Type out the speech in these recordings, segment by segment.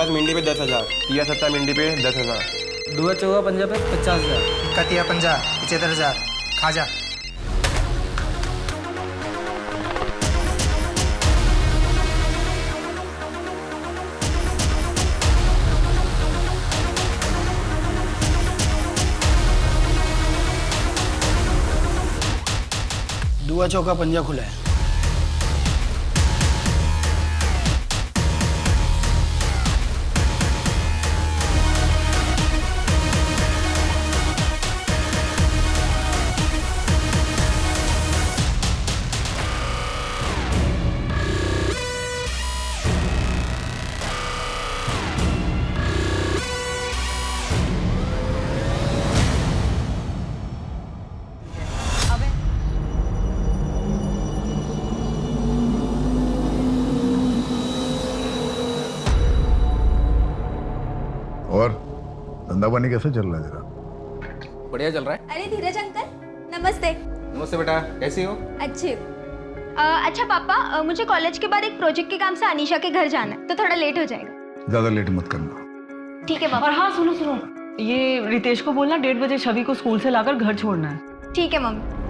50 Mindy पे 10,000। 70 Mindy पे 10,000। दुआ चौगा पंजा पे 50,000। कतिया 50 75,000। खाजा दुआ चौका पंजा खुला है। और धंधा पानी कैसे चल रहा है जरा? बढ़िया चल रहा है। अरे धीरज अंकल, नमस्ते। नमस्ते बेटा, कैसी हो? अच्छे। अच्छा पापा, मुझे कॉलेज के बाद एक प्रोजेक्ट के काम से अनीशा के घर जाना है, तो थोड़ा लेट हो जाएगा। ज्यादा लेट मत करना। ठीक है पापा। और हाँ सुनो सुनो, ये रितेश को बोलना 1:30 बजे छवि को स्कूल से लाकर घर छोड़ना है। ठीक है मम्मी।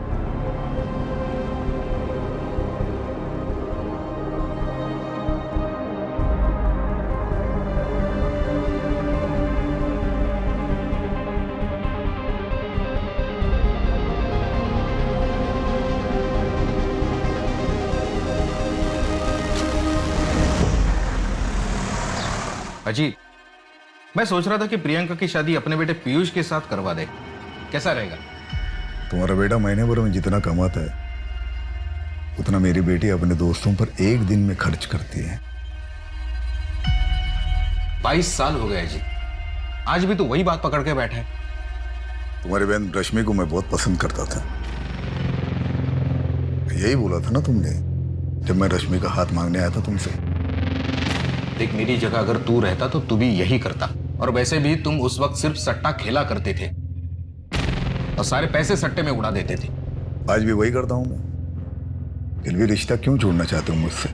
अजीत, मैं सोच रहा था कि प्रियंका की शादी अपने बेटे पीयूष के साथ करवा दे, कैसा रहेगा? तुम्हारा बेटा महीने भर में जितना कमाता है उतना मेरी बेटी अपने दोस्तों पर एक दिन में खर्च करती है। 22 साल हो गए अजीत, आज भी तो वही बात पकड़ के बैठा है। तुम्हारी बहन रश्मि को मैं बहुत पसंद करता था। यही बोला था ना तुमने जब मैं रश्मि का हाथ मांगने आया था तुमसे। देख, मेरी जगह अगर तू रहता तो तू भी यही करता। और वैसे भी तुम उस वक्त सिर्फ सट्टा खेला करते थे और सारे पैसे सट्टे में उड़ा देते थे। आज भी वही करता हूं मैं। फिर भी रिश्ता क्यों छोड़ना चाहते हो मुझसे?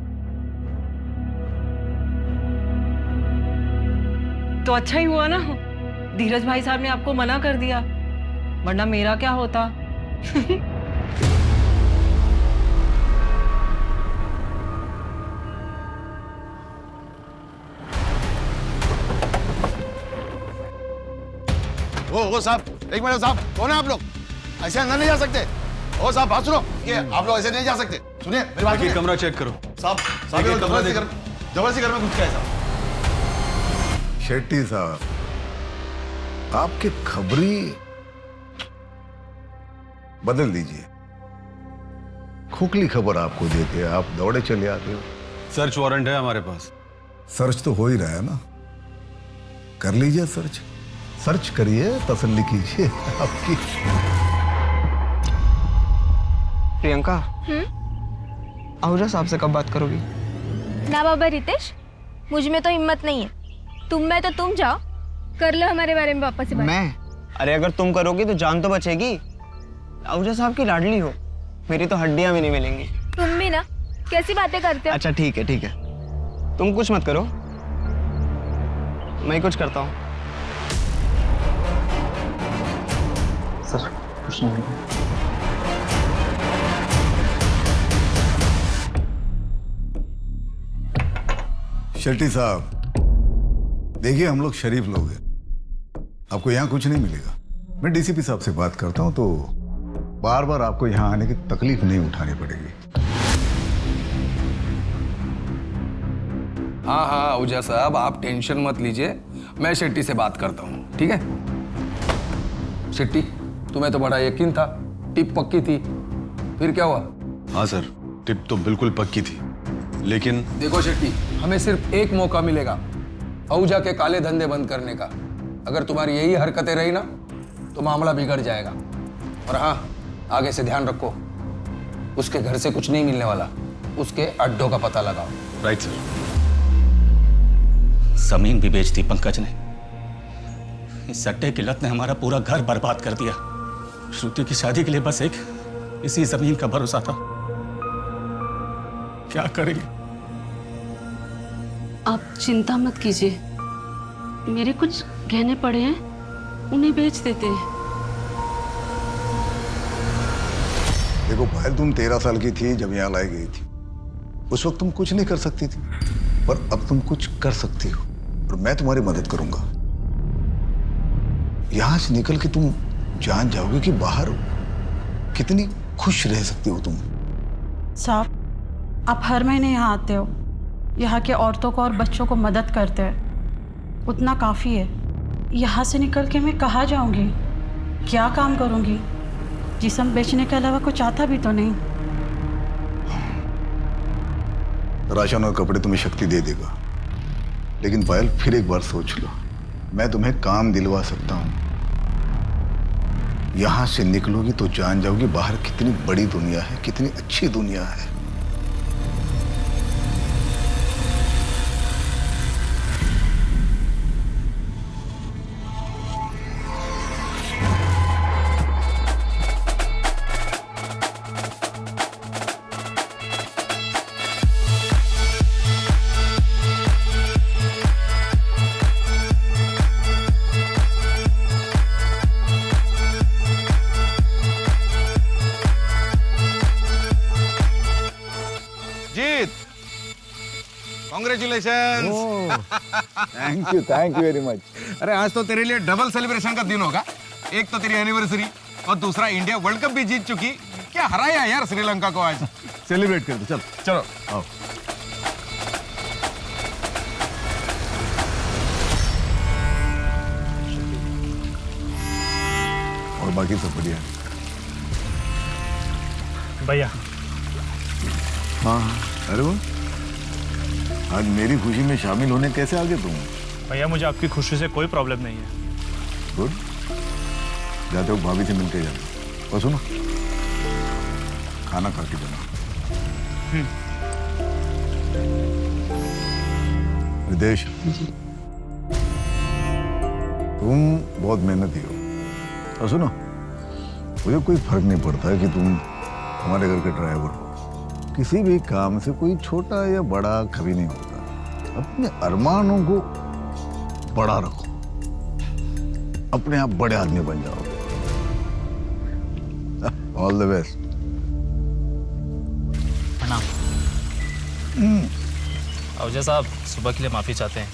तो अच्छा ही हुआ ना, धीरज भाई साहब ने आपको मना कर दिया, वरना मेरा क्या होता। ओ साहब, एक मिनट साहब, कौन है आप लोग? ऐसे अंदर नहीं जा सकते। ओ साहब बात सुनो, ये आप लोग ऐसे नहीं जा सकते। सुनिए मेरी बात सुनिए। कमरा चेक करो साहब। साहब ये जबरदस्ती घर में घुस गया है साहब। शेट्टी साहब, आपकी खबरी बदल दीजिए। खोखली खबर आपको देते आप दौड़े चले आते हो। सर्च वारंट है हमारे पास। सर्च तो हो ही रहा है ना, कर लीजिए सर्च। सर्च करिए, तसल्ली कीजिए आपकी। प्रियंका, आहूजा साहब से कब बात करोगी? ना बाबा रितेश, मुझ में तो हिम्मत नहीं है। तुम में तो तुम जाओ, कर लो हमारे बारे में वापस से बात। मैं? अरे अगर तुम करोगी तो जान तो बचेगी। आहूजा साहब की लाडली हो, मेरी तो हड्डियां भी नहीं मिलेंगी। तुम भी ना, कैसी बातें करते हो? अच्छा ठीक है ठीक है, तुम कुछ मत करो, मैं कुछ करता हूँ। सर कुछ नहीं। शेट्टी साहब, देखिए हम लोग शरीफ लोग हैं, आपको यहाँ कुछ नहीं मिलेगा। मैं डीसीपी साहब से बात करता हूँ तो बार बार आपको यहाँ आने की तकलीफ नहीं उठानी पड़ेगी। हाँ हाँ आहूजा साहब, आप टेंशन मत लीजिए, मैं शेट्टी से बात करता हूँ, ठीक है? शेट्टी, तुम्हें तो बड़ा यकीन था, टिप पक्की थी, फिर क्या हुआ? हाँ सर, टिप तो बिल्कुल पक्की थी, लेकिन देखो शेट्टी, हमें सिर्फ एक मौका मिलेगा आहूजा के काले धंधे बंद करने का। अगर तुम्हारी यही हरकतें रही ना तो मामला बिगड़ जाएगा। और हाँ, आगे से ध्यान रखो, उसके घर से कुछ नहीं मिलने वाला, उसके अड्डों का पता लगाओ। Right sir. जमीन भी बेच दी पंकज ने। इस सट्टे की लत ने हमारा पूरा घर बर्बाद कर दिया। श्रुति की शादी के लिए बस एक इसी जमीन का भरोसा था। क्या करेंगे? आप चिंता मत कीजिए, मेरे कुछ गहने पड़े हैं, उन्हें बेच देते हैं। देखो पायल, तुम 13 साल की थी जब यहाँ लाई गई थी। उस वक्त तुम कुछ नहीं कर सकती थी, पर अब तुम कुछ कर सकती हो और मैं तुम्हारी मदद करूंगा। यहां से निकल के तुम जान जाओगे कि बाहर कितनी खुश रह सकती हो तुम। साहब, आप हर महीने यहाँ आते हो, यहाँ के औरतों को और बच्चों को मदद करते हैं, उतना काफ़ी है। यहाँ से निकल के मैं कहाँ जाऊँगी, क्या काम करूँगी? जिस्म बेचने के अलावा कुछ आता भी तो नहीं। राशन और कपड़े तुम्हें शक्ति दे देगा, लेकिन पायल फिर एक बार सोच लो, मैं तुम्हें काम दिलवा सकता हूँ। यहां से निकलोगी तो जान जाओगी बाहर कितनी बड़ी दुनिया है, कितनी अच्छी दुनिया है। Jeet, congratulation. Thank you very much. अरे आज तो तेरे लिए डबल सेलिब्रेशन का दिन होगा। एक तो तेरी एनिवर्सरी और दूसरा इंडिया वर्ल्ड कप भी जीत चुकी। क्या हराया यार श्रीलंका को आज। सेलिब्रेट कर दो, चल चलो आओ। और बाकी सब बढ़िया है? भैया। हाँ हाँ, अरे वो आज मेरी खुशी में शामिल होने कैसे आ गए तुम? भैया मुझे आपकी खुशी से कोई प्रॉब्लम नहीं है। गुड, जाते हो भाभी से मिलके जाना। और सुनो, खाना खा के जाना। विदेश, तुम बहुत मेहनती हो। और सुनो, मुझे कोई फर्क नहीं पड़ता है कि तुम हमारे घर के ड्राइवर हो। किसी भी काम से कोई छोटा या बड़ा कभी नहीं होता। अपने अरमानों को बड़ा रखो, अपने आप बड़े आदमी बन जाओगे। All the best. अवजय साहब सुबह के लिए माफ़ी चाहते हैं।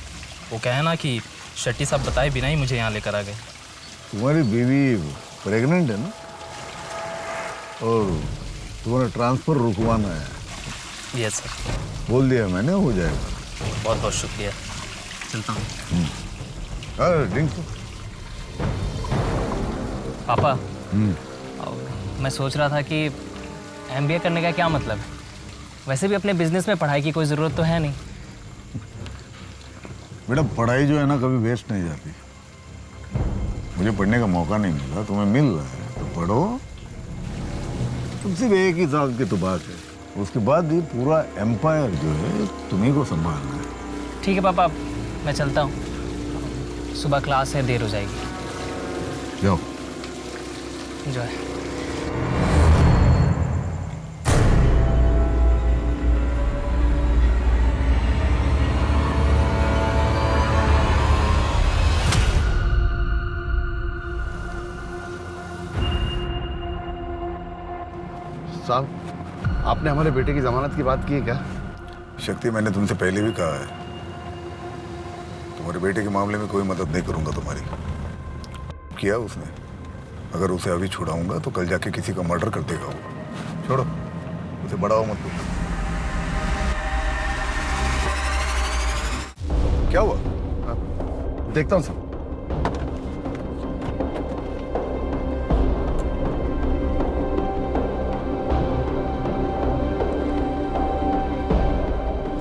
वो कहे ना कि शेट्टी साहब बताए बिना ही मुझे यहाँ लेकर आ गए। तुम्हारी बीवी प्रेग्नेंट है ना, और तुम्हारा ट्रांसफर रुकवाना है। Yes sir. बोल दिया मैंने, हो जाएगा। बहुत बहुत शुक्रिया, चलता हूँ। ड्रिंक पापा, मैं सोच रहा था कि MBA करने का क्या मतलब है? वैसे भी अपने बिजनेस में पढ़ाई की कोई ज़रूरत तो है नहीं। बेटा, पढ़ाई जो है ना कभी वेस्ट नहीं जाती। मुझे पढ़ने का मौका नहीं मिला, तुम्हें मिल रहा है तो पढ़ो। तुम सिर्फ एक ही साल की तो बात है, उसके बाद ये पूरा एम्पायर जो है तुम्ही को संभालना है। ठीक है पापा, मैं चलता हूँ। सुबह क्लास है, देर हो जाएगी। जाओ। एंजॉय। साहब, आपने हमारे बेटे की जमानत की बात की है क्या? शक्ति, मैंने तुमसे पहले भी कहा है, तुम्हारे बेटे के मामले में कोई मदद नहीं करूंगा तुम्हारी। किया उसने, अगर उसे अभी छुड़ाऊंगा तो कल जाके किसी का मर्डर कर देगा वो। छोड़ो उसे, बढ़ाओ मत तुम। क्या हुआ? देखता हूँ सर।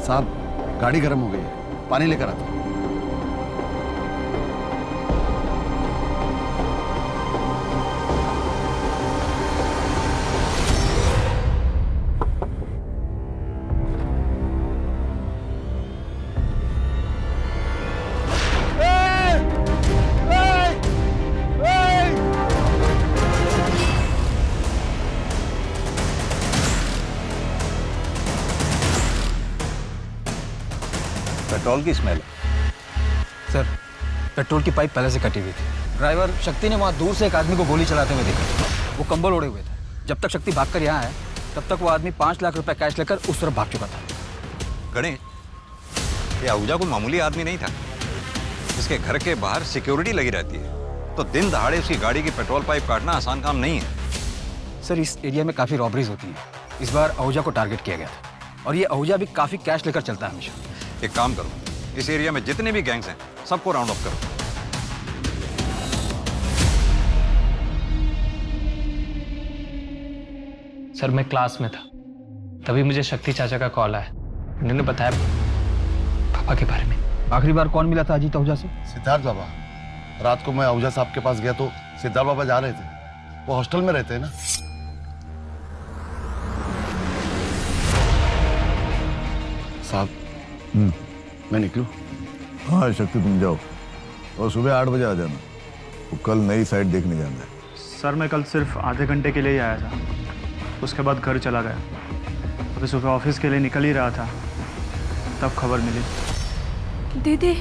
साहब, गाड़ी गर्म हो गई है, पानी लेकर आता हूं। पेट्रोल की स्मेल। सर, पेट्रोल की पाइप पहले से कटी हुई थी। ड्राइवर शक्ति ने वहाँ दूर से एक आदमी को गोली चलाते हुए देखा। वो कंबल ओढ़े हुए थे। जब तक शक्ति भागकर यहाँ आया तब तक वो आदमी 5 लाख रुपए कैश लेकर उस तरफ भाग चुका था। गणेश, ये आहूजा कोई मामूली आदमी नहीं था। इसके घर के बाहर सिक्योरिटी लगी रहती है, तो दिन दहाड़े उसकी गाड़ी की पेट्रोल पाइप काटना आसान काम नहीं है। सर, इस एरिया में काफ़ी रॉबरीज होती हैं। इस बार आहूजा को टारगेट किया गया था और ये आहूजा भी काफ़ी कैश लेकर चलता है हमेशा। एक काम करो, इस एरिया में जितने भी गैंग्स हैं सबको राउंड अप करो। सर मैं क्लास में था, तभी मुझे शक्ति चाचा का कॉल आया। उन्होंने बताया पापा के बारे में। आखिरी बार कौन मिला था अजीत आहूजा से? सिद्धार्थ बाबा। रात को मैं आहूजा साहब के पास गया तो सिद्धार्थ बाबा जा रहे थे। वो हॉस्टल में रहते हैं ना। साहब, मैं निकलूं? हाँ शक्ति, तुम जाओ और सुबह 8 बजे आ जाना। वो कल नई साइट देखने जाना है। सर मैं कल सिर्फ आधे घंटे के लिए ही आया था, उसके बाद घर चला गया। अभी सुबह ऑफिस के लिए निकल ही रहा था, तब खबर मिली। दीदी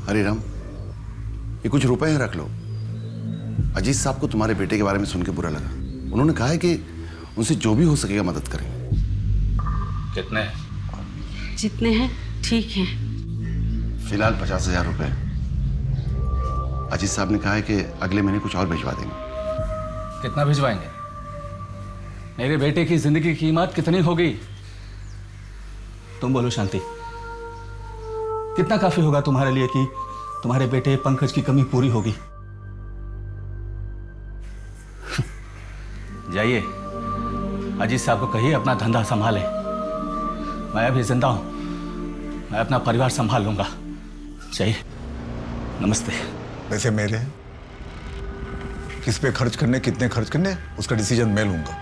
हरे राम, ये कुछ रुपए हैं, रख लो। अजीत साहब को तुम्हारे बेटे के बारे में सुन के बुरा लगा। उन्होंने कहा है कि उनसे जो भी हो सकेगा मदद करेंगे। कितने? जितने हैं ठीक हैं। फिलहाल 50,000 रुपए। अजीत साहब ने कहा है कि अगले महीने कुछ और भिजवा देंगे। कितना भिजवाएंगे? मेरे बेटे की जिंदगी की कीमत कितनी होगी? तुम बोलो शांति, कितना काफी होगा तुम्हारे लिए कि तुम्हारे बेटे पंकज की कमी पूरी होगी? जाइए, अजीत साहब को कहिए अपना धंधा संभाले। मैं अभी जिंदा हूं, मैं अपना परिवार संभाल लूंगा। चाहिए। नमस्ते। पैसे मेरे हैं, किस पे खर्च करने, कितने खर्च करने, उसका डिसीजन मैं लूंगा।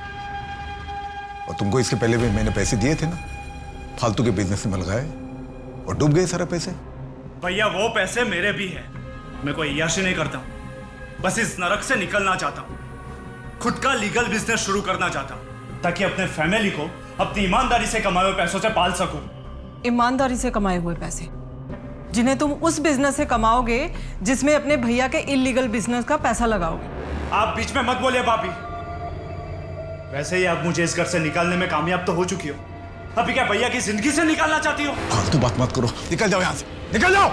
और तुमको इसके पहले भी मैंने पैसे दिए थे ना, फालतू के बिजनेस में लगाए और डूब गए सारे पैसे। भैया वो पैसे मेरे भी हैं। मैं कोई अय्याशी नहीं करता हूं, बस इस नरक से निकलना चाहता हूं। खुद का लीगल बिजनेस शुरू करना चाहता हूं ताकि अपने फैमिली को अपनी ईमानदारी से कमाए हुए पैसों से पाल सकूं। ईमानदारी से कमाए हुए पैसे जिन्हें तुम उस बिजनेस से कमाओगे जिसमें अपने भैया के इलीगल बिजनेस का पैसा लगाओगे। आप बीच में मत बोलिए भाभी। वैसे ही आप मुझे इस घर से निकालने में कामयाब तो हो चुकी हो, अभी क्या भैया की जिंदगी से निकालना चाहती हो? फालतू बात मत करो, निकल जाओ यहां से, निकल जाओ।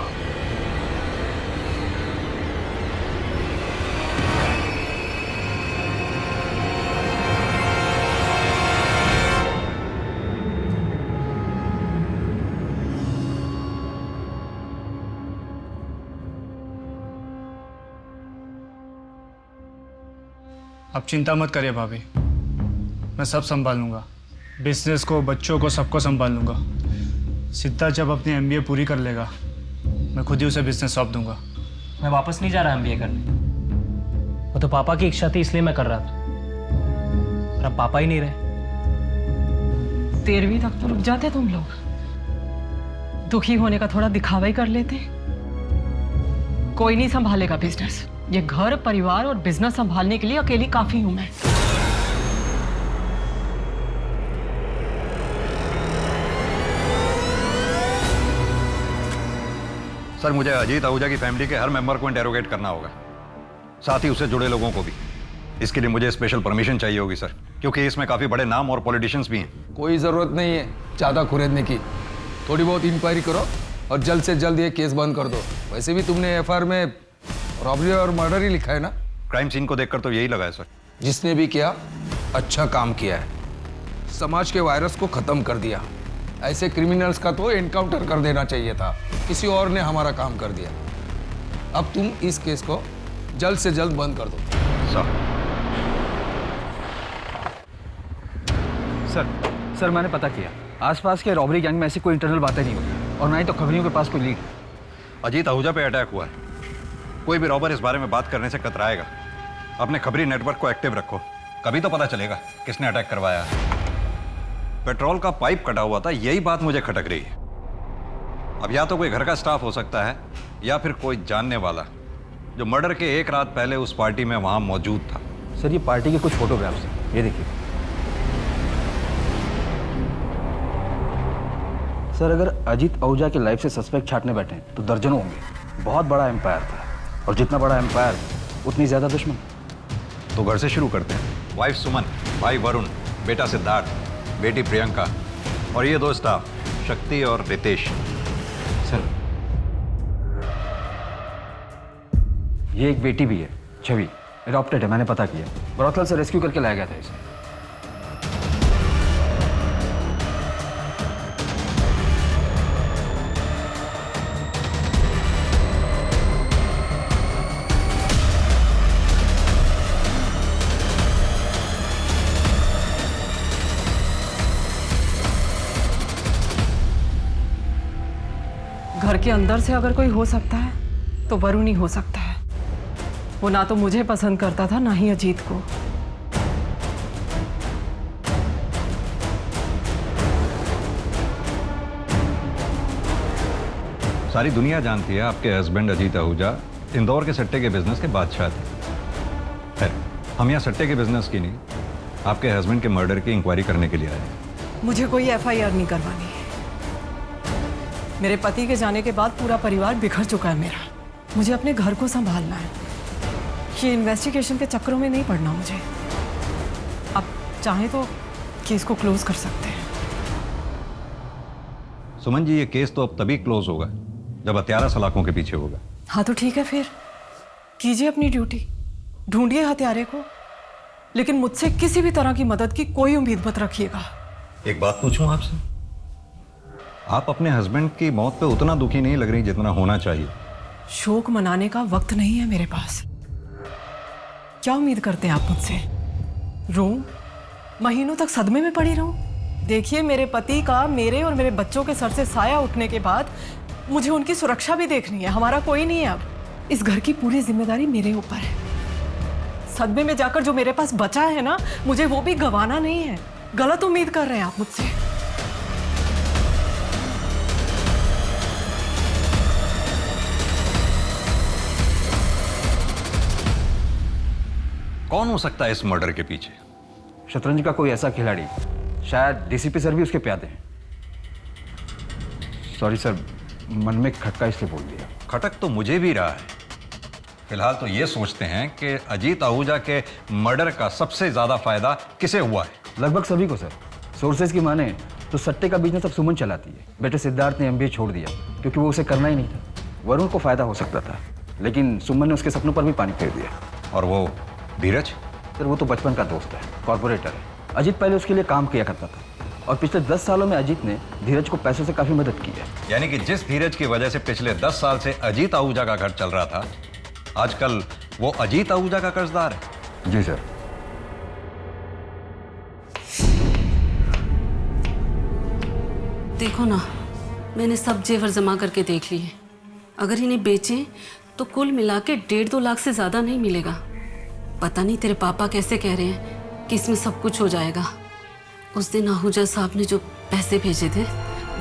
आप चिंता मत करिए भाभी, मैं सब संभाल लूंगा। बिजनेस को, बच्चों को, सबको संभाल लूंगा। सिद्धार्थ जब अपनी MBA पूरी कर लेगा, मैं खुद ही उसे बिजनेस सौंप दूंगा। मैं वापस नहीं जा रहा MBA करने। वो तो पापा की इच्छा थी इसलिए मैं कर रहा था, और अब पापा ही नहीं रहे। 13वीं तक तो रुक जाते तुम लोग, दुखी होने का थोड़ा दिखावा ही कर लेते। कोई नहीं संभालेगा बिजनेस। ये घर, परिवार और बिजनेस संभालने के लिए अकेली काफी हूं मैं। सर, मुझे अजीत आहूजा की फैमिली के हर मेंबर को इंटेरोगेट करना होगा, साथ ही उससे जुड़े लोगों को भी। इसके लिए मुझे स्पेशल परमिशन चाहिए होगी सर, क्योंकि इसमें काफी बड़े नाम और पॉलिटिशियंस भी हैं। कोई जरूरत नहीं है ज्यादा खुरेदने की। थोड़ी बहुत इंक्वायरी करो और जल्द से जल्द ये केस बंद कर दो। वैसे भी तुमने FIR में रॉबरी और मर्डर ही लिखा है ना? क्राइम सीन को देखकर तो यही लगा है सर। जिसने भी किया अच्छा काम किया है, समाज के वायरस को खत्म कर दिया। ऐसे क्रिमिनल्स का तो एनकाउंटर कर देना चाहिए था, किसी और ने हमारा काम कर दिया। अब तुम इस केस को जल्द से जल्द बंद कर दो। सर मैंने पता किया, आसपास के रॉबरी गैंग में ऐसी कोई इंटरनल बातें नहीं होती, और ना ही तो खबरियों के पास कोई लीड। अजीत आहूजा पे अटैक हुआ है, कोई भी रॉबर इस बारे में बात करने से कतराएगा। अपने खबरी नेटवर्क को एक्टिव रखो, कभी तो पता चलेगा किसने अटैक करवाया है। पेट्रोल का पाइप कटा हुआ था, यही बात मुझे खटक रही है। अब या तो कोई घर का स्टाफ हो सकता है या फिर कोई जानने वाला जो मर्डर के एक रात पहले उस पार्टी में वहां मौजूद था। सर ये पार्टी के कुछ फोटोग्राफ्स हैं, ये देखिए। सर अगर अजीत आहूजा के लाइफ से सस्पेक्ट छाटने बैठे हैं तो दर्जनों होंगे। बहुत बड़ा एम्पायर था, और जितना बड़ा एम्पायर उतनी ज्यादा दुश्मन। तो घर से शुरू करते हैं। वाइफ सुमन, भाई वरुण, बेटा सिद्धार्थ, बेटी प्रियंका और ये दो स्टाफ शक्ति और रितेश। सर ये एक बेटी भी है, छवि, एडॉप्टेड है, मैंने पता किया। ब्रॉथल से रेस्क्यू करके लाया गया था इसे। घर के अंदर से अगर कोई हो सकता है तो वरुण ही हो सकता है। वो ना तो मुझे पसंद करता था ना ही अजीत को। सारी दुनिया जानती है आपके हस्बैंड अजीत आहूजा इंदौर के सट्टे के बिजनेस के बादशाह थे। खैर, हम यहाँ सट्टे के बिजनेस की नहीं, आपके हस्बैंड के मर्डर की इंक्वायरी करने के लिए आए हैं। मुझे कोई एफआईआर नहीं करवानी। मेरे पति के जाने के बाद पूरा परिवार बिखर चुका है मेरा। मुझे अपने घर को संभालना है। ये इन्वेस्टिगेशन के चक्करों में नहीं पड़ना मुझे। अब चाहे तो केस को क्लोज कर सकते हैं। सुमन जी, ये केस तो अब तभी क्लोज होगा जब हत्यारा सलाखों के पीछे होगा। हाँ तो ठीक है, फिर कीजिए अपनी ड्यूटी, ढूंढिए हत्यारे को, लेकिन मुझसे किसी भी तरह की मदद की कोई उम्मीद मत रखिएगा। एक बात पूछूं आपसे, आप अपने हस्बैंड की मौत पे उतना दुखी नहीं लग रही जितना होना चाहिए। शोक मनाने का वक्त नहीं है मेरे पास। क्या उम्मीद करते हैं आप मुझसे? रोऊं, महीनों तक सदमे में पड़ी रहूं? देखिए, मेरे पति का मेरे और मेरे बच्चों के सर से साया उठने के बाद मुझे उनकी सुरक्षा भी देखनी है। हमारा कोई नहीं है अब। इस घर की पूरी जिम्मेदारी मेरे ऊपर है। सदमे में जाकर जो मेरे पास बचा है ना, मुझे वो भी गंवाना नहीं है। गलत उम्मीद कर रहे हैं आप मुझसे। कौन हो सकता है इस मर्डर के पीछे? शतरंज का कोई ऐसा खिलाड़ी, शायद डीसीपी सर भी उसके प्यादे हैं। सॉरी सर, मन में खटका इसलिए बोल दिया। खटक तो मुझे भी रहा है। फिलहाल तो ये सोचते हैं कि अजीत आहूजा के मर्डर का सबसे ज्यादा फायदा किसे हुआ है? लगभग सभी को सर। सोर्सेज की माने तो सट्टे का बिजनेस अब सुमन चलाती है। बेटे सिद्धार्थ ने एमबीए छोड़ दिया क्योंकि वो उसे करना ही नहीं था। वरुण को फायदा हो सकता था, लेकिन सुमन ने उसके सपनों पर भी पानी फेर दिया। और वो धीरज? सर वो तो बचपन का दोस्त है, कॉर्पोरेटर है। अजीत पहले उसके लिए काम किया करता था, और पिछले 10 सालों में अजीत ने धीरज को पैसों से काफी मदद की है। यानी कि जिस धीरज की वजह से पिछले 10 साल से अजीत आहूजा का घर चल रहा था, आजकल वो अजीत आहूजा का कर्जदार है। जी सर। देखो ना, मैंने सब जेवर जमा करके देख लिए। अगर इन्हें बेचें तो कुल मिला के 1.5-2 लाख से ज़्यादा नहीं मिलेगा। पता नहीं तेरे पापा कैसे कह रहे हैं कि इसमें सब कुछ हो जाएगा। उस दिन आहूजा साहब ने जो पैसे भेजे थे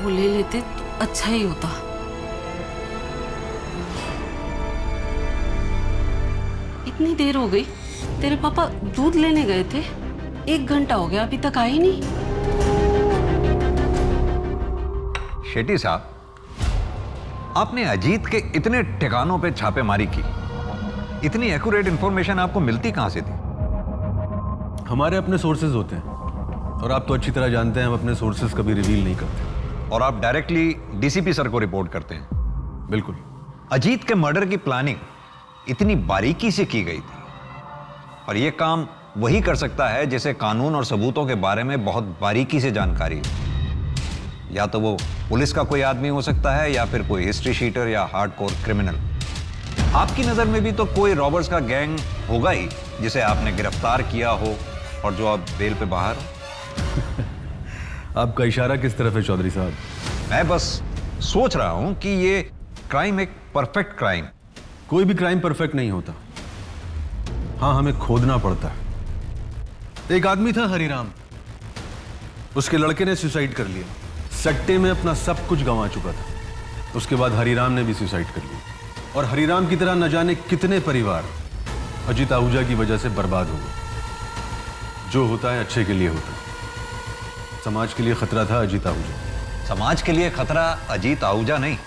वो ले लेते तो अच्छा ही होता। इतनी देर हो गई, तेरे पापा दूध लेने गए थे, 1 घंटा हो गया, अभी तक आए नहीं। शेट्टी साहब, आपने अजीत के इतने ठिकानों पे छापेमारी की, इतनी एक्यूरेट इंफॉर्मेशन आपको मिलती कहां से थी? हमारे अपने सोर्सेज होते हैं, और आप तो अच्छी तरह जानते हैं हम अपने सोर्सेज कभी रिवील नहीं करते। और आप डायरेक्टली डीसीपी सर को रिपोर्ट करते हैं? बिल्कुल। अजीत के मर्डर की प्लानिंग इतनी बारीकी से की गई थी, और यह काम वही कर सकता है जिसे कानून और सबूतों के बारे में बहुत बारीकी से जानकारी है। या तो वो पुलिस का कोई आदमी हो सकता है, या फिर कोई हिस्ट्री शीटर या हार्डकोर क्रिमिनल। आपकी नजर में भी तो कोई रॉबर्स का गैंग होगा ही जिसे आपने गिरफ्तार किया हो और जो अब बेल पे बाहर हो। आपका इशारा किस तरफ है चौधरी साहब? मैं बस सोच रहा हूं कि ये क्राइम एक परफेक्ट क्राइम। कोई भी क्राइम परफेक्ट नहीं होता। हाँ, हमें खोदना पड़ता है। एक आदमी था हरिराम, उसके लड़के ने सुसाइड कर लिया। सट्टे में अपना सब कुछ गंवा चुका था। उसके बाद हरिराम ने भी सुसाइड कर लिया, और हरिराम की तरह न जाने कितने परिवार अजीत आहूजा की वजह से बर्बाद हो गए। जो होता है अच्छे के लिए होता है। समाज के लिए खतरा था अजीत आहूजा। समाज के लिए खतरा अजीत आहूजा नहीं,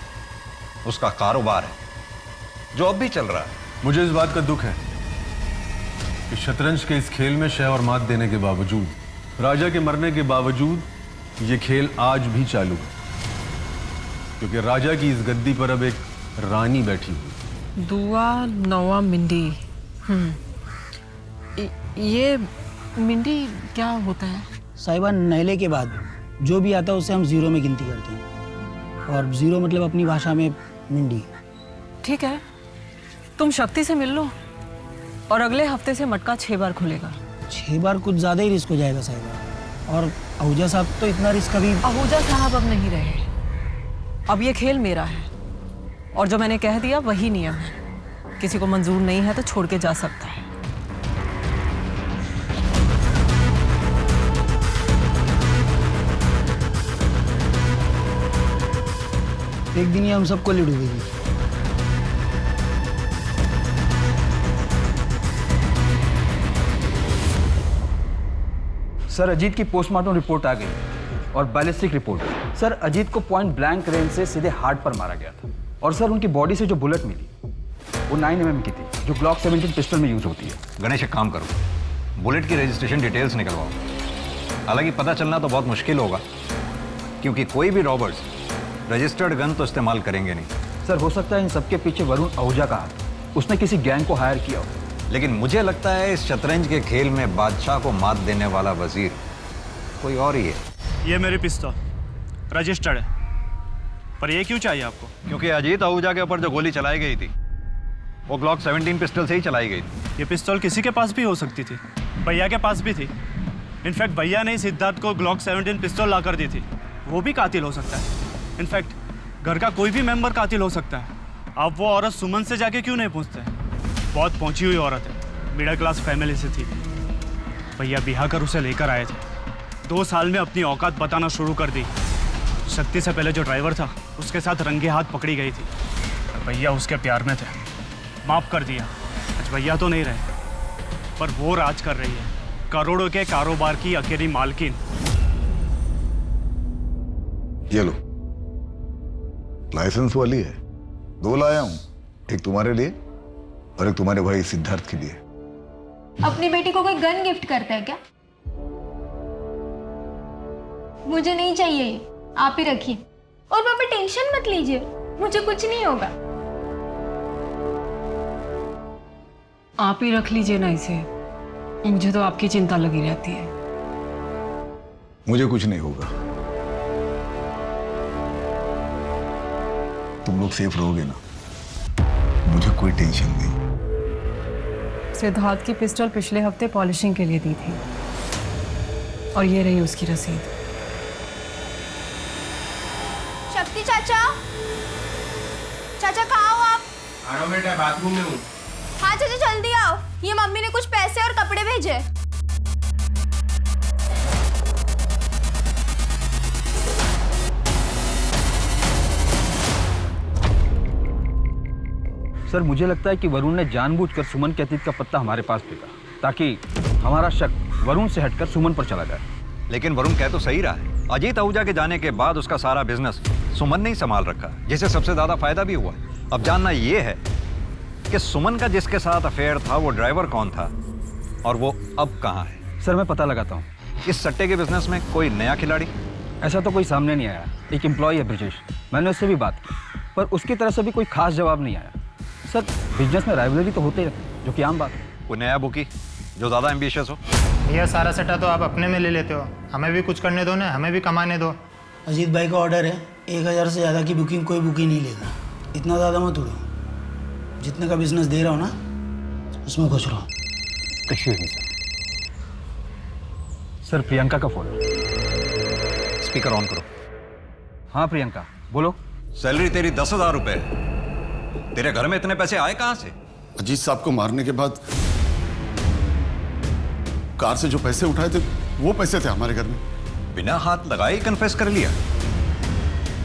उसका कारोबार है जो अब भी चल रहा है। मुझे इस बात का दुख है कि शतरंज के इस खेल में शह और मात देने के बावजूद, राजा के मरने के बावजूद, ये खेल आज भी चालू है, क्योंकि राजा की इस गद्दी पर अब एक रानी बैठी हुई। दुआ नवा मिंडी। ये मिंडी क्या होता है? साहिबा, नहले के बाद जो भी आता है उससे हम जीरो में गिनती करते हैं, और जीरो मतलब अपनी भाषा में मिंडी। ठीक है, तुम शक्ति से मिल लो और अगले हफ्ते से मटका 6 बार खुलेगा। 6 बार कुछ ज़्यादा ही रिस्क हो जाएगा साहिबा, और आहूजा साहब तो इतना रिस्क अभी। आहूजा साहब अब नहीं रहे, अब ये खेल मेरा है, और जो मैंने कह दिया वही नियम है। किसी को मंजूर नहीं है तो छोड़ के जा सकता है। एक दिन ही हम सबको ले डूबेगी। सर, अजीत की पोस्टमार्टम रिपोर्ट आ गई और बैलिस्टिक रिपोर्ट। सर, अजीत को पॉइंट ब्लैंक रेंज से सीधे हार्ट पर मारा गया था, और सर उनकी बॉडी से जो बुलेट मिली वो 9 mm की थी, जो ग्लॉक 17 पिस्टल में यूज होती है। गणेश, एक काम करो, बुलेट की रजिस्ट्रेशन डिटेल्स निकलवाओ। हालांकि पता चलना तो बहुत मुश्किल होगा, क्योंकि कोई भी रॉबर्स रजिस्टर्ड गन तो इस्तेमाल करेंगे नहीं। सर, हो सकता है इन सबके पीछे वरुण आहूजा का हाथ, उसने किसी गैंग को हायर किया हो। लेकिन मुझे लगता है इस शतरंज के खेल में बादशाह को मात देने वाला वजीर कोई और ही है। ये मेरी पिस्तौल रजिस्टर्ड है, पर ये क्यों चाहिए आपको? क्योंकि अजीत आहूजा के ऊपर जो गोली चलाई गई थी वो ग्लॉक 17 पिस्टल से ही चलाई गई थी। ये पिस्तौल किसी के पास भी हो सकती थी, भैया के पास भी थी। इनफैक्ट भैया ने सिद्धार्थ को ग्लॉक 17 पिस्तौल ला कर दी थी। वो भी कातिल हो सकता है। इनफैक्ट घर का कोई भी मेंबर कातिल हो सकता है। अब वो औरत सुमन से जाके क्यों नहीं पूछते? बहुत पहुंची हुई औरत है, मिडिल क्लास फैमिली से थी। भैया बिहा कर उसे लेकर आए थे। 2 साल में अपनी औकात बताना शुरू कर दी। शक्ति से पहले जो ड्राइवर था उसके साथ रंगे हाथ पकड़ी गई थी। भैया उसके प्यार में थे, माफ कर दिया। आज भैया तो नहीं रहे, पर वो राज कर रही है, करोड़ों के कारोबार की अकेली मालकिन। ये लो, लाइसेंस वाली है। 2 लाया हूं, एक तुम्हारे लिए और एक तुम्हारे भाई सिद्धार्थ के लिए। अपनी बेटी को कोई गन गिफ्ट करता है क्या? मुझे नहीं चाहिए ये, आप ही रखिए। और पापा टेंशन मत लीजिए, मुझे कुछ नहीं होगा। आप ही रख लीजिए ना इसे, मुझे तो आपकी चिंता लगी रहती है। मुझे कुछ नहीं होगा, तुम लोग सेफ रहोगे ना, मुझे कोई टेंशन नहीं। सिद्धार्थ की पिस्टल पिछले हफ्ते पॉलिशिंग के लिए दी थी, और ये रही उसकी रसीद। शक्ति चाचा, चाचा कहाँ हो आप? आ रहा हूँ बेटा, बाथरूम में हूँ। हाँ चाचा जल्दी आओ, ये मम्मी ने कुछ पैसे और कपड़े भेजे। सर, मुझे लगता है कि वरुण ने जानबूझकर सुमन के अतीत का पत्ता हमारे पास फेंका, ताकि हमारा शक वरुण से हटकर सुमन पर चला जाए। लेकिन वरुण कह तो सही रहा है, अजीत आहूजा के जाने के बाद उसका सारा बिजनेस सुमन ने ही संभाल रखा, जिससे सबसे ज्यादा फायदा भी हुआ। अब जानना यह है कि सुमन का जिसके साथ अफेयर था वो ड्राइवर कौन था, और वो अब कहाँ है। सर, मैं पता लगाता हूँ। इस सट्टे के बिजनेस में कोई नया खिलाड़ी? ऐसा तो कोई सामने नहीं आया। एक एम्प्लॉय है ब्रिजेश, मैंने उससे भी बात की, पर उसकी तरफ से भी कोई खास जवाब नहीं आया। सर, बिजनेस में राइवलरी तो होते रहते हैं, जो कि आम बात है। कोई नया बुकी जो ज़्यादा एम्बिशियस हो? भैया, सारा सट्टा तो आप अपने में ले लेते हो, हमें भी कुछ करने दो ना, हमें भी कमाने दो। अजीत भाई का ऑर्डर है, 1000 से ज़्यादा की बुकिंग कोई बुकिंग नहीं लेगा। इतना ज़्यादा मत उड़ो, जितने का बिजनेस दे रहा हूँ ना उसमें खुश रहो। एक्सक्यूज मी सर, प्रियंका का फोन। स्पीकर ऑन करो। हाँ प्रियंका, बोलो। सैलरी तेरी 10,000 रुपए, तेरे घर में इतने पैसे आए कहाँ से? अजीत साहब को मारने के बाद कार से जो पैसे उठाए थे वो पैसे थे हमारे घर में। बिना हाथ लगाए कन्फेस कर लिया।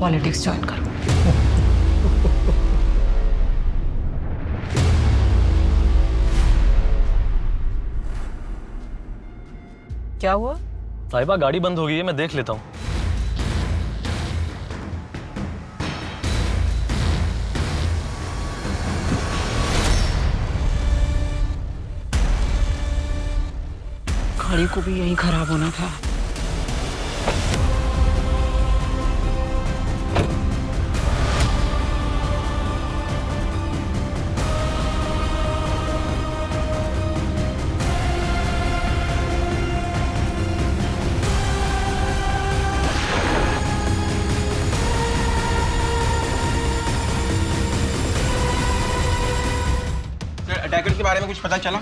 पॉलिटिक्स ज्वाइन करूं। क्या हुआ? साहिबा गाड़ी बंद हो गई है, मैं देख लेता हूँ। गाड़ी को भी यही खराब होना था। अटैकर के बारे में कुछ पता चला?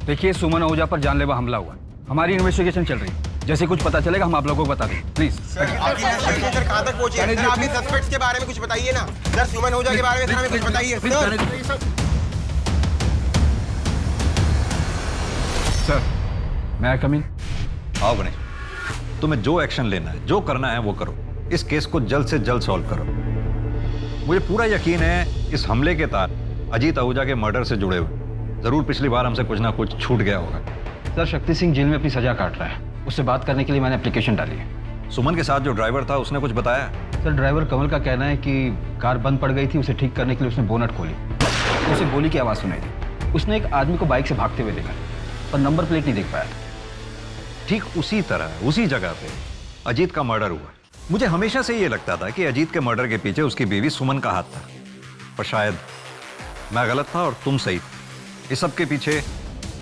देखिए, सुमन आहूजा पर जानलेवा हमला हुआ। हमारी इन्वेस्टिगेशन चल रही है। जैसे कुछ पता चलेगा हम आप लोगों को बता दें। प्लीज सर कहाँ तक पहुंचे? सर आपके सस्पेक्ट्स के बारे में कुछ बताइए ना। सर सुमन आहूजा के बारे में हमें कुछ बताइए सर। मैं कम इन? आओ गणेश, तुम्हें जो एक्शन लेना है, जो करना है वो करो। इस केस को जल्द से जल्द सॉल्व करो। मुझे पूरा यकीन है इस हमले के तार अजीत आहूजा के मर्डर से जुड़े हुए। जरूर पिछली बार हमसे कुछ ना कुछ छूट गया होगा। सर, शक्ति सिंह जेल में अपनी सजा काट रहा है। उससे बात करने के लिए मैंने एप्लीकेशन डाली है। सुमन के साथ जो ड्राइवर था उसने कुछ बताया? सर, ड्राइवर कमल का कहना है कि कार बंद पड़ गई थी, उसे ठीक करने के लिए उसने बोनट खोली तो उसे गोली की आवाज़ सुनाई थी। उसने एक आदमी को बाइक से भागते हुए देखा, पर नंबर प्लेट नहीं देख पाया। ठीक उसी तरह उसी जगह पे अजीत का मर्डर हुआ। मुझे हमेशा से ये लगता था कि अजीत के मर्डर के पीछे उसकी बीवी सुमन का हाथ था, पर शायद मैं गलत था और तुम सही थे। इस सब के पीछे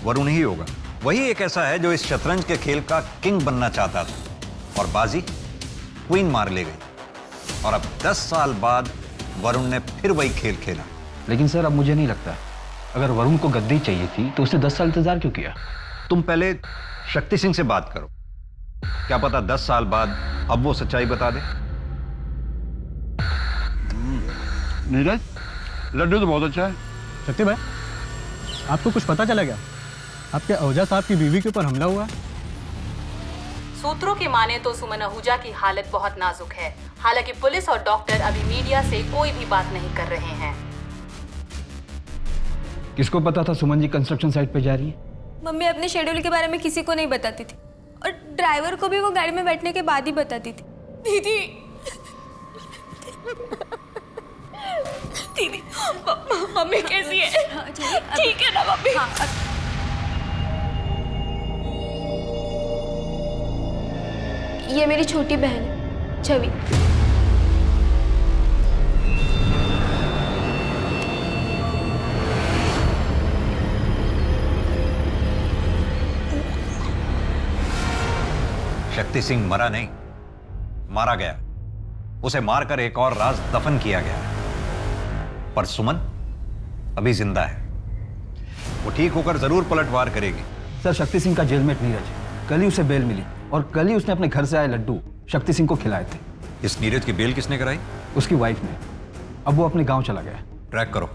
वरुण ही होगा। वही एक ऐसा है जो इस शतरंज के खेल का किंग बनना चाहता था और बाजी क्वीन मार ले गई। और अब 10 साल बाद वरुण ने फिर वही खेल खेला। लेकिन सर, अब मुझे नहीं लगता, अगर वरुण को गद्दी चाहिए थी तो उसने 10 साल इंतजार क्यों किया? तुम पहले शक्ति सिंह से बात करो, क्या पता 10 साल बाद अब वो सच्चाई बता दे। नीरज, लड्डू तो बहुत अच्छा है। शक्ति भाई, आपको कुछ पता चला क्या? आपके आहूजा साहब की बीवी के ऊपर हमला हुआ है। सूत्रों की माने तो सुमन आहूजा की हालत बहुत नाजुक है। हालांकि पुलिस और डॉक्टर अभी मीडिया से कोई भी बात नहीं कर रहे हैं। किसको पता था सुमन जी कंस्ट्रक्शन साइट पे जा रही है? मम्मी अपने शेड्यूल के बारे में किसी को नहीं बताती थी और ड्राइवर को भी वो गाड़ी में बैठने के बाद ही बताती थी। दीदी दीदी, मम्मी कैसी है? ठीक है ना मम्मी? ये मेरी छोटी बहन है छवि। शक्ति सिंह मरा नहीं, मारा गया। उसे मारकर एक और राज दफन किया गया। पर सुमन अभी जिंदा है। वो ठीक होकर जरूर पलटवार करेगी। सर, शक्ति सिंह का जेलमेट नीरज, कल ही उसे बेल मिली और कल ही उसने अपने घर से आए लड्डू शक्ति सिंह को खिलाए थे। इस नीरज की बेल किसने कराई? उसकी वाइफ ने। अब वो अपने गांव चला गया। ट्रैक करो,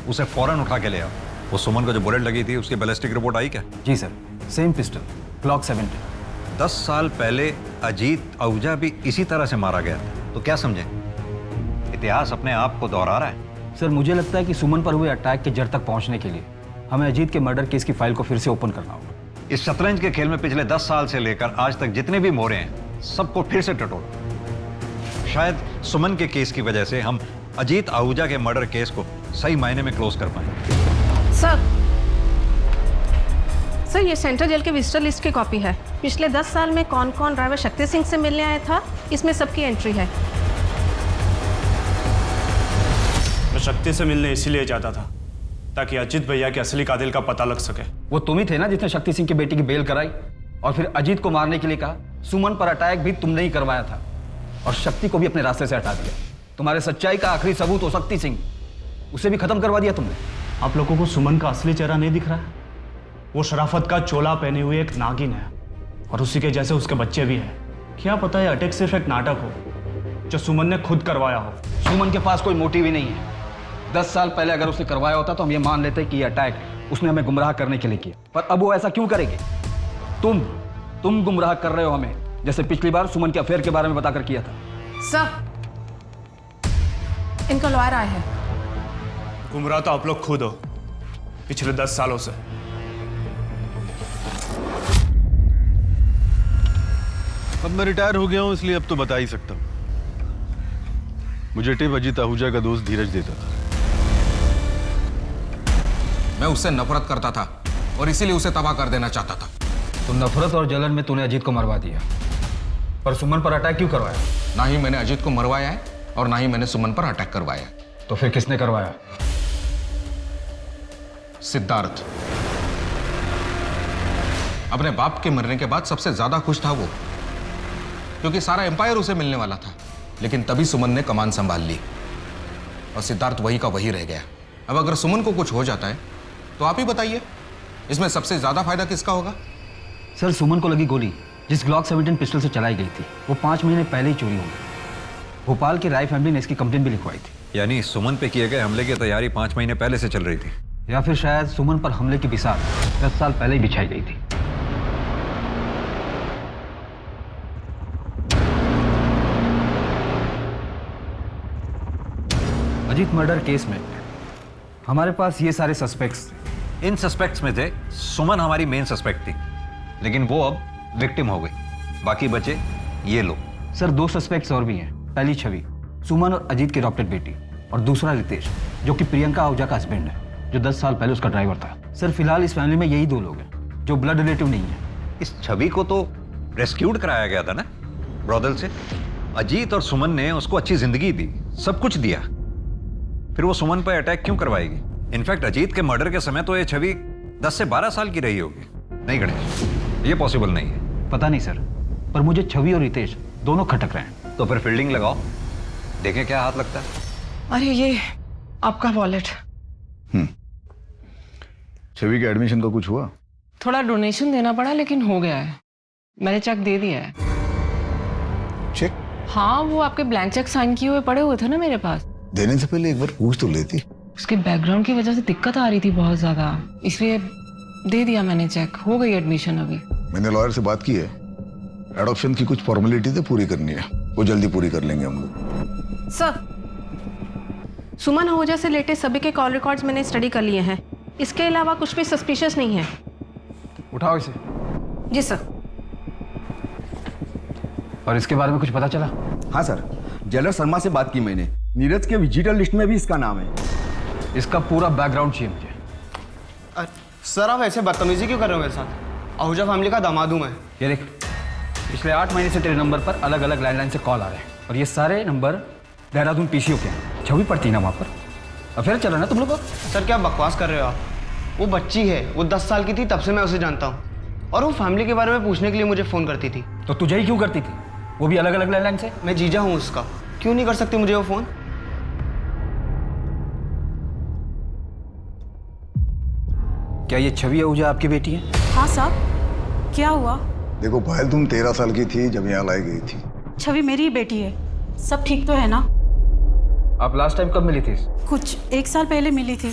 उसे फौरन उठा के ले आओ। वो सुमन को जो बुलेट लगी थी उसकी बैलिस्टिक रिपोर्ट आई क्या? जी सर, सेम पिस्टल, ग्लॉक 70। 10 साल पहले अजीत आहूजा भी इसी तरह से मारा गया था, तो क्या समझे? इतिहास अपने आप को दोहरा रहा है। सर, मुझे लगता है कि सुमन पर हुए अटैक के जड़ तक पहुंचने के लिए हमें अजीत के मर्डर केस की फाइल को फिर से ओपन करना होगा। इस शतरंज के खेल में पिछले 10 साल से लेकर आज तक जितने भी मोहरे हैं सबको फिर से टटोला। शायद सुमन के केस की वजह से हम अजीत आहूजा के मर्डर केस को सही मायने में क्लोज कर पाए। सर, ये सेंट्रल जेल के विजिटर लिस्ट की कॉपी है। पिछले 10 साल में कौन कौन ड्राइवर शक्ति सिंह से मिलने आया था, इसमें सबकी एंट्री है। मैं शक्ति से मिलने इसीलिए जाता था ताकि अजीत भैया के असली कातिल का पता लग सके। वो तुम ही थे ना जिसने शक्ति सिंह की बेटी की बेल कराई और फिर अजीत को मारने के लिए कहा। सुमन पर अटैक भी तुमने ही करवाया था और शक्ति को भी अपने रास्ते से हटा दिया। तुम्हारे सच्चाई का आखिरी सबूत हो शक्ति सिंह, उसे भी खत्म करवा दिया तुमने। आप लोगों को सुमन का असली चेहरा नहीं दिख रहा है? वो शराफत का चोला पहने हुए एक नागिन है और उसी के जैसे उसके बच्चे भी हैं। क्या पता है अटैक सिर्फ एक नाटक हो जो सुमन ने खुद करवाया हो। सुमन के पास कोई मोटिव ही नहीं है। 10 साल पहले अगर उसने करवाया होता तो हम ये मान लेते कि ये अटैक उसने हमें गुमराह करने के लिए किया, पर अब वो ऐसा क्यों करेगी? तुम गुमराह कर रहे हो हमें, जैसे पिछली बार सुमन के अफेयर के बारे में बताकर किया था। सर, इनका लॉयर आया है। गुमराह तो आप लोग खुद हो पिछले 10 सालों से। अब मैं रिटायर हो गया हूं, इसलिए अब तो बता ही सकता हूं। मुझे टिप अजीत आहूजा का दोस्त धीरज देता था। मैं उससे नफरत करता था और इसीलिए उसे तबाह कर देना चाहता था। तो नफरत और जलन में तूने अजीत को मरवा दिया, पर सुमन पर अटैक क्यों करवाया? ना ही मैंने अजीत को मरवाया है और ना ही मैंने सुमन पर अटैक करवाया। तो फिर किसने करवाया? सिद्धार्थ। अपने बाप के मरने के बाद सबसे ज्यादा खुश था वो, क्योंकि सारा एम्पायर उसे मिलने वाला था। लेकिन तभी सुमन ने कमान संभाल ली और सिद्धार्थ वही का वही रह गया। अब अगर सुमन को कुछ हो जाता है तो आप ही बताइए, इसमें सबसे ज्यादा फायदा किसका होगा? सर, सुमन को लगी गोली जिस ग्लॉक 17 पिस्टल से चलाई गई थी, वो 5 महीने पहले ही चोरी हो गई। भोपाल की राय फैमिली ने इसकी कंप्लेंट भी लिखवाई थी। यानी सुमन पे किए गए हमले की तैयारी 5 महीने पहले से चल रही थी, या फिर शायद सुमन पर हमले की बिसात 10 साल पहले ही बिछाई गई थी। अजीत मर्डर केस में हमारे पास ये सारे सस्पेक्ट्स। इन सस्पेक्ट्स में थे सुमन हमारी मेन सस्पेक्ट थी, लेकिन वो अब विक्टिम हो गई। बाकी बचे ये लोग। सर, 2 सस्पेक्ट्स और भी हैं। पहली छवि, सुमन और अजीत की अडॉप्टेड बेटी, और दूसरा रितेश, जो कि प्रियंका आहूजा का हस्बैंड है, जो 10 साल पहले उसका ड्राइवर था। सर, फिलहाल इस फैमिली में यही 2 लोग हैं जो ब्लड रिलेटिव नहीं है। इस छवि को तो रेस्क्यूड कराया गया था ना ब्रॉदल से। अजीत और सुमन ने उसको अच्छी जिंदगी दी, सब कुछ दिया, फिर वो सुमन पर अटैक क्यों करवाएगी? इनफैक्ट अजीत के मर्डर के समय तो ये छवि 10 से 12 साल की रही होगी। नहीं गणेश, ये पॉसिबल नहीं है। पता नहीं सर, पर मुझे छवि और रितेश दोनों खटक रहे हैं। तो फिर फील्डिंग लगाओ, देखें क्या हाथ लगता है। अरे ये आपका वॉलेट। छवि के एडमिशन का कुछ हुआ? थोड़ा डोनेशन देना पड़ा, लेकिन हो गया है। मैंने चेक दे दिया है। चेक? हाँ, वो आपके ब्लैंक चेक साइन किए हुए पड़े हुए थे ना मेरे पास। देने से पहले एक बार पूछ तो लेती। उसके बैकग्राउंड की वजह से दिक्कत आ रही थी बहुत ज्यादा, इसलिए दे दिया मैंने चेक। हो गई एडमिशन अभी। मैंने लॉयर से बात की है, एडॉप्शन की कुछ फॉर्मेलिटी तो पूरी करनी है, वो जल्दी पूरी कर लेंगे हम लोग। सर, सुमन आहूजा से लेटेस्ट सभी के कॉल रिकॉर्ड्स मैंने स्टडी कर लिए हैं। इसके अलावा कुछ भी सस्पिशियस नहीं है। उठाओ इसे। जी सर। और इसके बारे में कुछ पता चला? हाँ सर, जेलर शर्मा से बात की मैंने। नीरज के विजिटर लिस्ट में भी इसका नाम है। इसका पूरा बैकग्राउंड चाहिए मुझे। सर, आप ऐसे बदतमीजी क्यों कर रहे हो मेरे साथ? आहूजा फैमिली का दामाद हूं मैं। ये देख, पिछले 8 महीने से तेरे नंबर पर अलग अलग लैंडलाइन से कॉल आ रहे हैं, और ये सारे नंबर देहरादून पीसीओ के हैं। छवि पड़ती ना वहाँ पर। अफेयर चल रहा ना तुम लोग? सर, क्या बकवास कर रहे हो आप? वो बच्ची है, वो 10 साल की थी तब से मैं उसे जानता हूँ, और वो फैमिली के बारे में पूछने के लिए मुझे फ़ोन करती थी। तो तुझे ही क्यों करती थी? वो भी अलग अलग लैंडलाइन से? मैं जीजा हूँ उसका, क्यों नहीं कर सकती मुझे वो फ़ोन? क्या ये छवि आहूजा आपकी बेटी है? हाँ साहब, क्या हुआ? देखो पायल, तुम 13 साल की थी जब यहाँ लाई गई थी। छवि मेरी ही बेटी है। सब ठीक तो है ना? आप लास्ट टाइम कब मिली थी? कुछ 1 साल पहले मिली थी।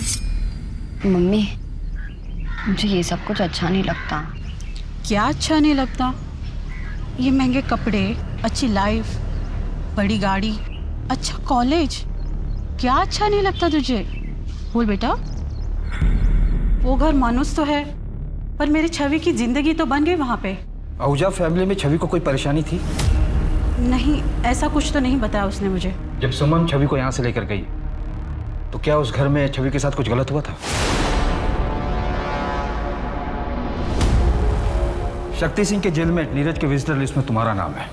मम्मी, मुझे ये सब कुछ अच्छा नहीं लगता। क्या अच्छा नहीं लगता? ये महंगे कपड़े, अच्छी लाइफ, बड़ी गाड़ी, अच्छा कॉलेज, क्या अच्छा नहीं लगता तुझे? बोल बेटा। वो घर मानुस तो है, पर मेरी छवि की जिंदगी तो बन गई वहाँ पे। आहूजा फैमिली में छवि को कोई परेशानी थी? नहीं, ऐसा कुछ तो नहीं बताया उसने मुझे। जब सुमन छवि को यहाँ से लेकर गई, तो क्या उस घर में छवि के साथ कुछ गलत हुआ था? शक्ति सिंह के जेल में नीरज के विजिटर लिस्ट में तुम्हारा नाम है।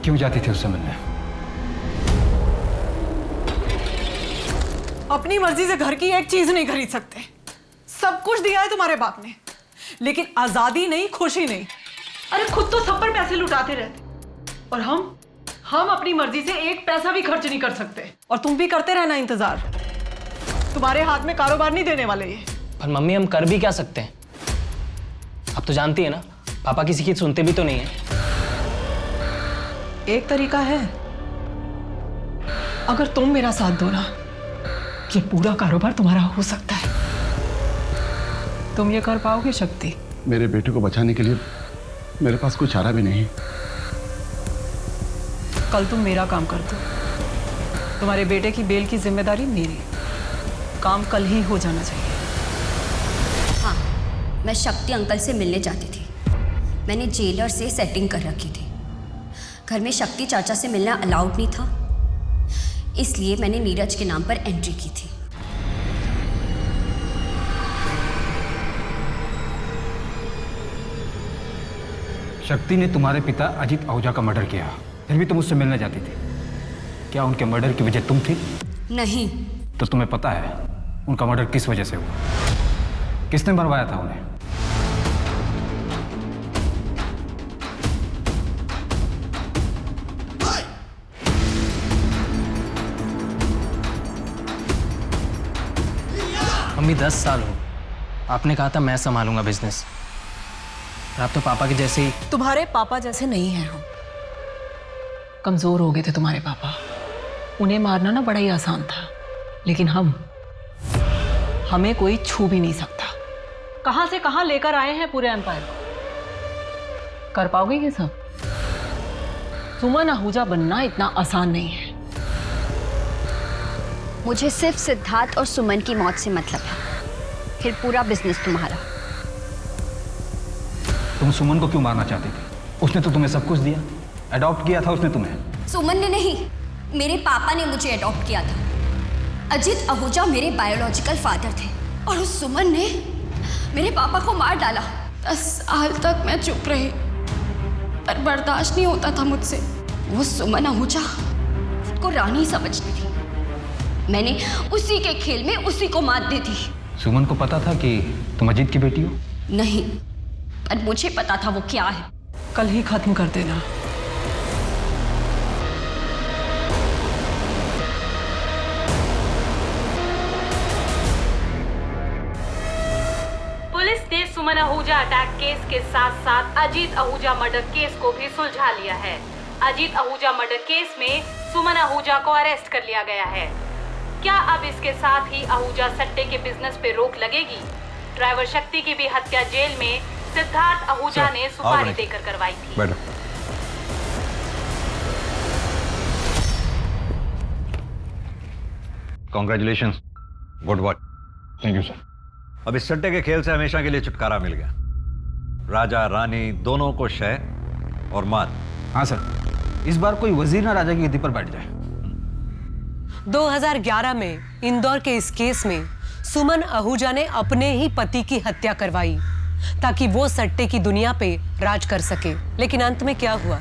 क्यों जाती थी उससे मिलने? अपनी मर्जी से घर की एक चीज नहीं खरीद सकते। सब कुछ दिया है तुम्हारे बाप ने, लेकिन आजादी नहीं, खुशी नहीं। अरे खुद तो सब पर पैसे लुटाते रहते, और हम अपनी मर्जी से एक पैसा भी खर्च नहीं कर सकते। और तुम भी करते रहना इंतजार। तुम्हारे हाथ में कारोबार नहीं देने वाले ये। पर मम्मी, हम कर भी क्या सकते हैं? अब तो जानती है ना, पापा किसी की सुनते भी तो नहीं है। एक तरीका है, अगर तुम मेरा साथ दो ना, ये पूरा कारोबार तुम्हारा हो सकता है। तुम ये कर पाओगे शक्ति? मेरे बेटे को बचाने के लिए मेरे पास कोई चारा भी नहीं। कल तुम मेरा काम कर दो, तुम्हारे बेटे की बेल की जिम्मेदारी मेरी। काम कल ही हो जाना चाहिए। हाँ, मैं शक्ति अंकल से मिलने जाती थी। मैंने जेलर से सेटिंग कर रखी थी। घर में शक्ति चाचा से मिलना अलाउड नहीं था, इसलिए मैंने नीरज के नाम पर एंट्री की थी। शक्ति ने तुम्हारे पिता अजीत आहूजा का मर्डर किया, फिर भी तुम उससे मिलने जाती थी। क्या उनके मर्डर की वजह तुम थी? नहीं। तो तुम्हें पता है उनका मर्डर किस वजह से हुआ? किसने मरवाया था उन्हें? मम्मी 10 साल हो, आपने कहा था मैं संभालूंगा बिजनेस। आप तो पापा के जैसे ही। तुम्हारे पापा जैसे नहीं हैं हम। कमजोर हो गए थे तुम्हारे पापा, उन्हें मारना ना बड़ा ही आसान था, लेकिन हमें कोई छू भी नहीं सकता। कहां से कहां लेकर आए हैं पूरे एम्पायर को। कर पाओगे ये सब? सुमन आहूजा बनना इतना आसान नहीं है। मुझे सिर्फ सिद्धार्थ और सुमन की मौत से मतलब है, फिर पूरा बिजनेस तुम्हारा। तुम सुमन को क्यों मारना चाहती थी? उसने तो तुम्हें सब कुछ दिया, अडॉप्ट किया था उसने तुम्हें। सुमन ने नहीं, मेरे पापा ने मुझे अडॉप्ट किया था। अजीत आहूजा मेरे बायोलॉजिकल फादर थे और उस सुमन ने मेरे पापा को मार डाला। 10 साल तक मैं चुप रही, पर बर्दाश्त नहीं होता था मुझसे। वो सुमन आहूजा खुद को रानी समझती थी। मैंने उसी के खेल में उसी को मात दी थी। सुमन को पता था कि तुम अजीत की बेटी हो? नहीं, पर मुझे पता था वो क्या है। कल ही खत्म कर देना। पुलिस ने सुमन आहूजा अटैक केस के साथ साथ अजीत आहूजा मर्डर केस को भी सुलझा लिया है। अजीत आहूजा मर्डर केस में सुमन आहूजा को अरेस्ट कर लिया गया है। क्या अब इसके साथ ही आहूजा सट्टे के बिजनेस पे रोक लगेगी? ड्राइवर शक्ति की भी हत्या जेल में सिद्धार्थ आहूजा ने सुपारी देकर करवाई थी। Congratulations, good work. Thank you sir. अब इस सट्टे के खेल से हमेशा के लिए छुटकारा मिल गया। राजा रानी दोनों को शह और मात। हाँ सर, इस बार कोई वजीर ना राजा की गद्दी पर बैठ जाए। 2011 में इंदौर के इस केस में सुमन आहूजा ने अपने ही पति की हत्या करवाई ताकि वो सट्टे की दुनिया पे राज कर सके। लेकिन अंत में क्या हुआ?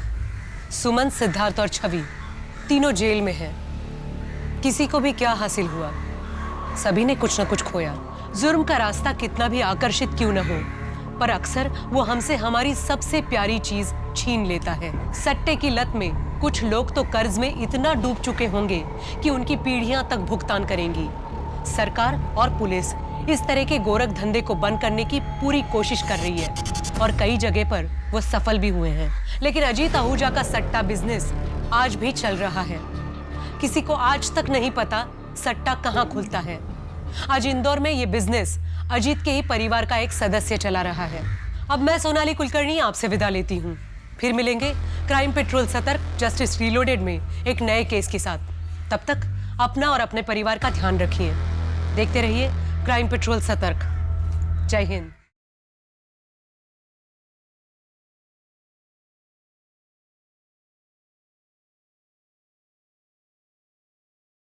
सुमन, सिद्धार्थ और छवि तीनों जेल में हैं। किसी को भी क्या हासिल हुआ? सभी ने कुछ न कुछ खोया। जुर्म का रास्ता कितना भी आकर्षित क्यों न हो, पर अक्सर वो हमसे हमारी सबसे प्यारी चीज छीन लेता है। सट्टे की लत में कुछ लोग तो कर्ज में इतना डूब चुके होंगे कि उनकी पीढ़ियां तक भुगतान करेंगी। सरकार और पुलिस इस तरह के गोरख धंधे को बंद करने की पूरी कोशिश कर रही है और कई जगह पर वो सफल भी हुए हैं। लेकिन अजीत आहूजा का सट्टा बिजनेस आज भी चल रहा है। किसी को आज तक नहीं पता सट्टा कहाँ खुलता है। आज इंदौर में ये बिजनेस अजीत के ही परिवार का एक सदस्य चला रहा है। अब मैं सोनाली कुलकर्णी आपसे विदा लेती हूँ। फिर मिलेंगे क्राइम पेट्रोल सतर्क जस्टिस रीलोडेड में एक नए केस के साथ। तब तक अपना और अपने परिवार का ध्यान रखिए। देखते रहिए क्राइम पेट्रोल सतर्क। जय हिंद।